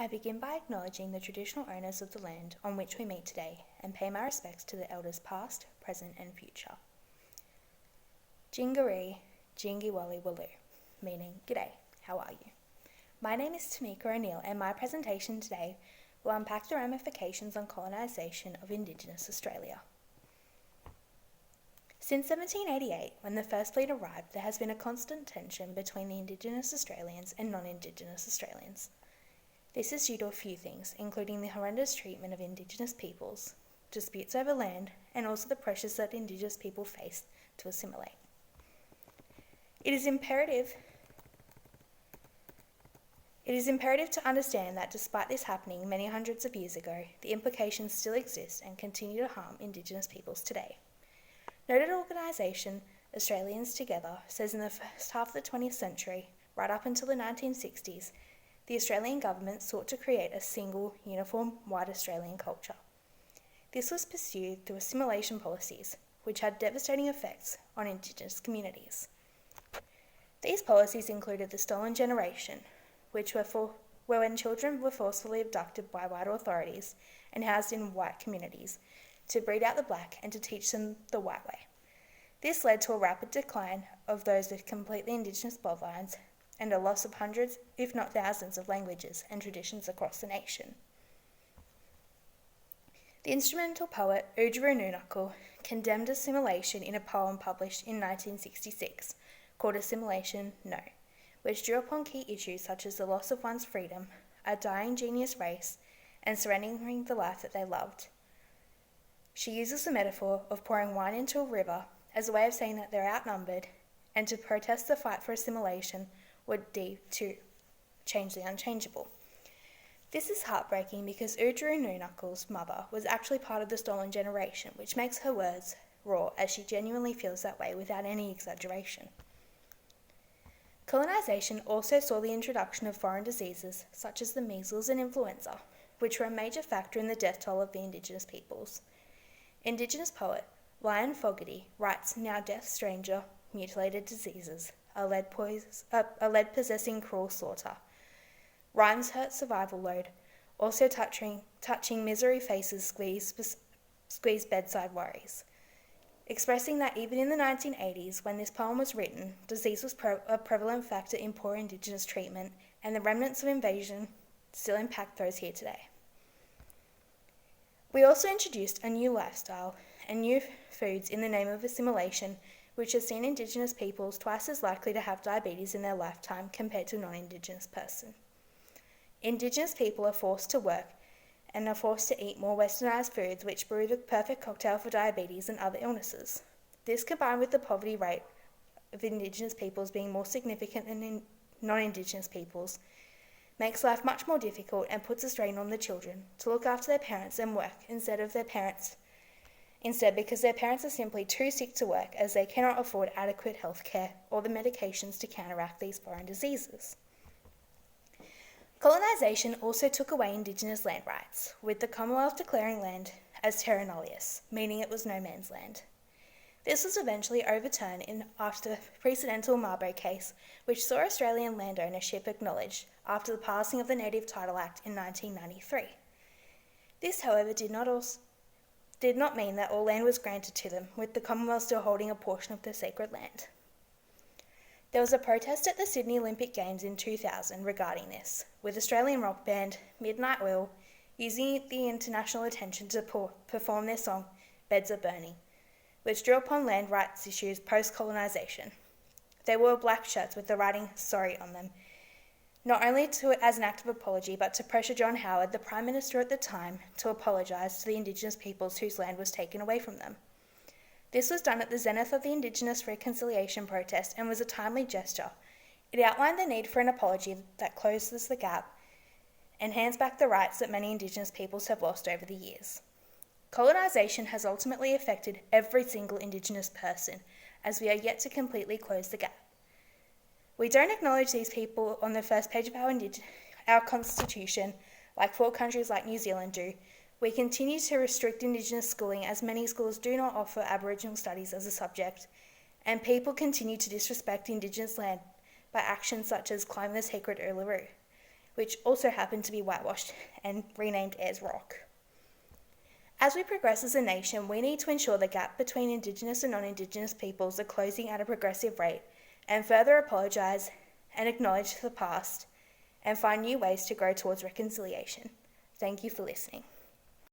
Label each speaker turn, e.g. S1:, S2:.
S1: I begin by acknowledging the traditional owners of the land on which we meet today and pay my respects to the elders past, present and future. Jingaree, Jingiwali Walu, meaning G'day, how are you? My name is Tamika O'Neill and my presentation today will unpack the ramifications on colonisation of Indigenous Australia. Since 1788, when the first fleet arrived, there has been a constant tension between the Indigenous Australians and non-Indigenous Australians. This is due to a few things, including the horrendous treatment of Indigenous peoples, disputes over land, and also the pressures that Indigenous people face to assimilate. It is imperative to understand that despite this happening many hundreds of years ago, the implications still exist and continue to harm Indigenous peoples today. Noted organisation Australians Together says in the first half of the 20th century, right up until the 1960s, the Australian government sought to create a single, uniform, white Australian culture. This was pursued through assimilation policies, which had devastating effects on Indigenous communities. These policies included the Stolen Generation, which were when children were forcefully abducted by white authorities and housed in white communities to breed out the black and to teach them the white way. This led to a rapid decline of those with completely Indigenous bloodlines and a loss of hundreds, if not thousands, of languages and traditions across the nation. The instrumental poet Oodgeroo Noonuccal condemned assimilation in a poem published in 1966 called Assimilation No, which drew upon key issues such as the loss of one's freedom, a dying genius race, and surrendering the life that they loved. She uses the metaphor of pouring wine into a river as a way of saying that they're outnumbered, and to protest the fight for assimilation would be to change the unchangeable. This is heartbreaking because Oodgeroo Noonuccal's mother was actually part of the Stolen Generation, which makes her words raw as she genuinely feels that way without any exaggeration. Colonisation also saw the introduction of foreign diseases such as the measles and influenza, which were a major factor in the death toll of the Indigenous peoples. Indigenous poet Lion Fogarty writes Now death stranger, mutilated diseases, a lead-possessing cruel slaughter. Rhymes hurt survival load, also touching misery faces squeeze bedside worries. Expressing that even in the 1980s, when this poem was written, disease was a prevalent factor in poor Indigenous treatment, and the remnants of invasion still impact those here today. We also introduced a new lifestyle and new foods in the name of assimilation, which has seen Indigenous peoples twice as likely to have diabetes in their lifetime compared to a non-Indigenous person. Indigenous people are forced to work and are forced to eat more westernised foods which brew the perfect cocktail for diabetes and other illnesses. This, combined with the poverty rate of Indigenous peoples being more significant than non-Indigenous peoples, makes life much more difficult and puts a strain on the children to look after their parents and work because their parents are simply too sick to work as they cannot afford adequate health care or the medications to counteract these foreign diseases. Colonisation also took away Indigenous land rights, with the Commonwealth declaring land as terra nullius, meaning it was no man's land. This was eventually overturned after the precedental Mabo case, which saw Australian land ownership acknowledged after the passing of the Native Title Act in 1993. This, however, did not mean that all land was granted to them, with the Commonwealth still holding a portion of the sacred land. There was a protest at the Sydney Olympic Games in 2000 regarding this, with Australian rock band Midnight Oil using the international attention to perform their song Beds Are Burning, which drew upon land rights issues post-colonisation. They wore black shirts with the writing "Sorry" on them, not only as an act of apology, but to pressure John Howard, the Prime Minister at the time, to apologise to the Indigenous peoples whose land was taken away from them. This was done at the zenith of the Indigenous reconciliation protest and was a timely gesture. It outlined the need for an apology that closes the gap and hands back the rights that many Indigenous peoples have lost over the years. Colonisation has ultimately affected every single Indigenous person, as we are yet to completely close the gap. We don't acknowledge these people on the first page of our constitution, like 4 countries like New Zealand do. We continue to restrict Indigenous schooling as many schools do not offer Aboriginal studies as a subject, and people continue to disrespect Indigenous land by actions such as climb the sacred Uluru. which also happened to be whitewashed and renamed Ayers Rock. As we progress as a nation, we need to ensure the gap between Indigenous and non-Indigenous peoples are closing at a progressive rate, and further apologise and acknowledge the past and find new ways to grow towards reconciliation. Thank you for listening.